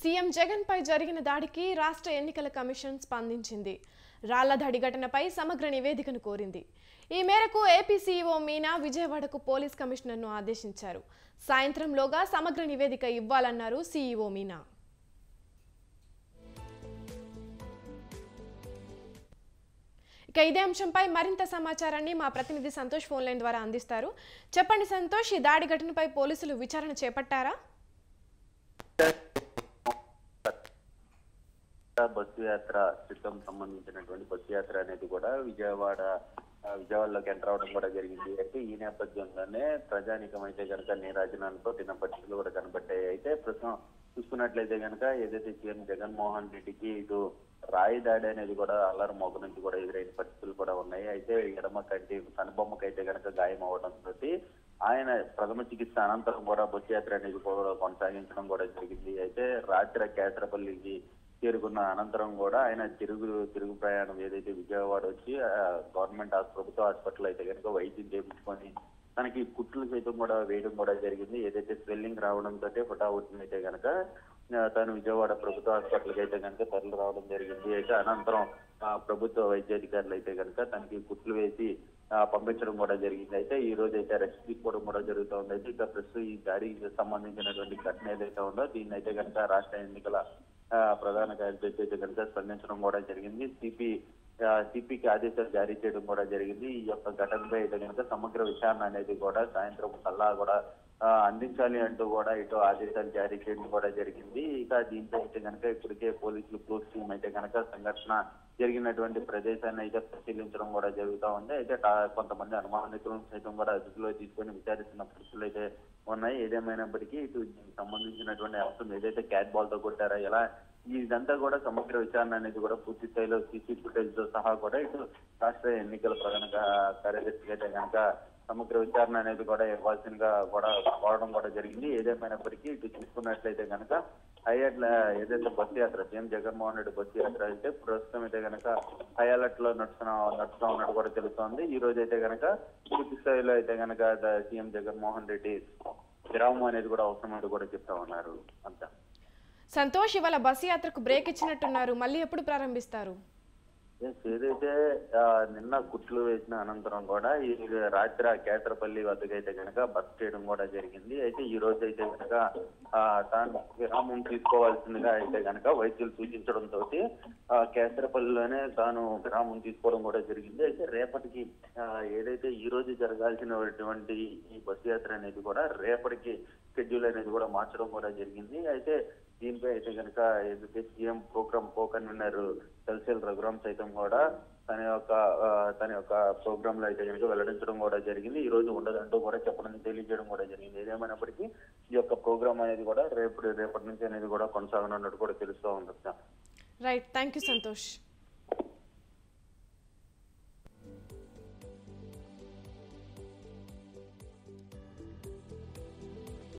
CM Jagan పై జరిగిన దాడికి రాష్ట్ర ఎన్నికల కమిషన్ స్పందించింది. రాళ్లదాడి ఘటనపై సమగ్ర నివేదికను కోరింది. ఈ మేరకు ఏపీ సీఈఓ మీనా విజయవాడకు పోలీస్ కమిషనర్ను ఆదేశించారు. సాయంత్రంలోగా సమగ్ర నివేదిక ఇవ్వాలన్నారు సీఈఓ మీనా. ఇక ఇదే అంశంపై మరింత సమాచారాన్ని మా ప్రతినిధి సంతోష్ ఫోన్ లైన్ ద్వారా అందిస్తారు. చెప్పండి సంతోష్, ఈ దాడి ఘటనపై పోలీసులు విచారణ చేపట్టారా? బస్సు యాత్ర చిత్రం సంబంధించినటువంటి బస్సు యాత్ర అనేది కూడా విజయవాడలోకి ఎంటర్ అవడం కూడా జరిగింది. అయితే ఈ నేపథ్యంలోనే ప్రజానికం అయితే కనుక నీరాజనాలతో తిన్న పరిస్థితులు కూడా కనబడ్డాయి. అయితే ప్రస్తుతం చూసుకున్నట్లయితే కనుక ఏదైతే సీఎం జగన్మోహన్ రెడ్డికి ఇటు రాయి దాడి అనేది కూడా అల్లరి మోక నుంచి కూడా ఎదురైన పరిస్థితులు కూడా ఉన్నాయి. అయితే ఎడమ కంటి కనుబొమ్మకి అయితే కనుక గాయం అవడంతో ఆయన ప్రథమ చికిత్స అనంతరం కూడా బస్సు యాత్ర అనేది కూడా కొనసాగించడం కూడా జరిగింది. అయితే రాత్రి కేసరపల్లికి చేరుకున్న అనంతరం కూడా ఆయన తిరుగు ప్రయాణం ఏదైతే విజయవాడ వచ్చి గవర్నమెంట్ ప్రభుత్వ హాస్పిటల్ అయితే కనుక వైద్యం చేయించుకొని తనకి కుట్లు సైతం కూడా వేయడం కూడా జరిగింది. ఏదైతే స్వెల్లింగ్ రావడంతో హుటాహుటిన అయితే కనుక తను విజయవాడ ప్రభుత్వ హాస్పిటల్కి అయితే కనుక తరలి రావడం జరిగింది. అయితే అనంతరం ప్రభుత్వ వైద్యాధికారులు అయితే కనుక తనకి కుట్లు వేసి పంపించడం కూడా జరిగింది. అయితే ఈ రోజు అయితే రెస్ట్ తీసుకోవడం కూడా జరుగుతూ ఉంది. అయితే ఇక ప్రస్తుతం ఈ దాడికి సంబంధించినటువంటి ఘటన ఏదైతే ఉందో దీన్ని అయితే కనుక రాష్ట్ర ఎన్నికల ప్రధాన కార్యదర్శి అయితే కనుక స్పందించడం కూడా జరిగింది. సిపికి ఆదేశాలు జారీ చేయడం కూడా జరిగింది. ఈ యొక్క ఘటనపై అయితే కనుక సమగ్ర విచారణ అనేది కూడా సాయంత్రం కల్లా కూడా అందించాలి అంటూ కూడా ఇటు ఆదేశాలు జారీ చేయడం కూడా జరిగింది. ఇక దీంతో అయితే కనుక ఇప్పటికే పోలీసులు క్లోజ్ టీం అయితే కనుక సంఘటన జరిగినటువంటి ప్రదేశాన్ని అయితే పరిశీలించడం కూడా జరుగుతూ ఉంది. అయితే కొంతమంది అనుమానితులను సైతం కూడా అదుపులో తీసుకొని విచారిస్తున్న పరిస్థితులు అయితే ఉన్నాయి. ఏదేమైనప్పటికీ ఇటు దీనికి సంబంధించినటువంటి అంశం ఏదైతే క్యాట్ బాల్ తో కొట్టారా ఎలా ఇదంతా కూడా సమగ్ర విచారణ అనేది కూడా పూర్తి స్థాయిలో సీసీ ఫుటేజ్ తో సహా కూడా ఇటు రాష్ట్ర ఎన్నికల ప్రధాన కార్యదర్శికి అయితే కనుక సమగ్ర విచారణ అనేది కూడా ఇవ్వాల్సిందిగా కూడా కోరడం కూడా జరిగింది. ఏదేమైనప్పటికీ ఇటు చూసుకున్నట్లయితే కనుక హై అలర్ట్ ఏదైతే బస్సు యాత్ర సీఎం జగన్మోహన్ రెడ్డి బస్సు యాత్ర అయితే ప్రస్తుతం అయితే కనుక హై అలర్ట్ లో నడుస్తూ ఉన్నట్టు కూడా తెలుస్తోంది. ఈ రోజు అయితే కనుక పూర్తి స్థాయిలో అయితే కనుక సీఎం జగన్మోహన్ రెడ్డి విరామం అనేది కూడా అవసరమంటూ కూడా చెప్తా ఉన్నారు. అంతా సంతోష్, ఇవాళ బస్సు యాత్రకు బ్రేక్ ఇచ్చినట్టున్నారు, మళ్ళీ ఎప్పుడు ప్రారంభిస్తారు? ఏదైతే నిన్న కుట్లు వేసిన అనంతరం కూడా ఈ రాత్రి కేసరపల్లి వద్దకు అయితే కనుక బస్ చేయడం కూడా జరిగింది. అయితే ఈ రోజు అయితే కనుక తాను విరామం తీసుకోవాల్సిందిగా అయితే కనుక వైద్యులు సూచించడంతో కేసరపల్లిలోనే తాను విరామం తీసుకోవడం కూడా జరిగింది. అయితే రేపటికి ఏదైతే ఈ రోజు జరగాల్సినటువంటి ఈ బస్సు యాత్ర అనేది కూడా రేపటికి షెడ్యూల్ అనేది కూడా మార్చడం కూడా జరిగింది. అయితే దీనిపై అయితే కనుక ఏదైతే సీఎం ప్రోగ్రామ్ కో కన్వీనర్ తలసేల్ రఘురామ్ సైతం కూడా తన యొక్క ప్రోగ్రామ్ లో అయితే కనుక వెల్లడించడం కూడా జరిగింది. ఈ రోజు ఉండదంటూ కూడా చెప్పడం తెలియజేయడం కూడా జరిగింది. ఏదేమైనప్పటికీ ఈ యొక్క ప్రోగ్రామ్ అనేది కూడా రేపటి నుంచి అనేది కూడా కొనసాగనున్నట్టు కూడా తెలుస్తూ ఉంది. Right, thank you Santosh.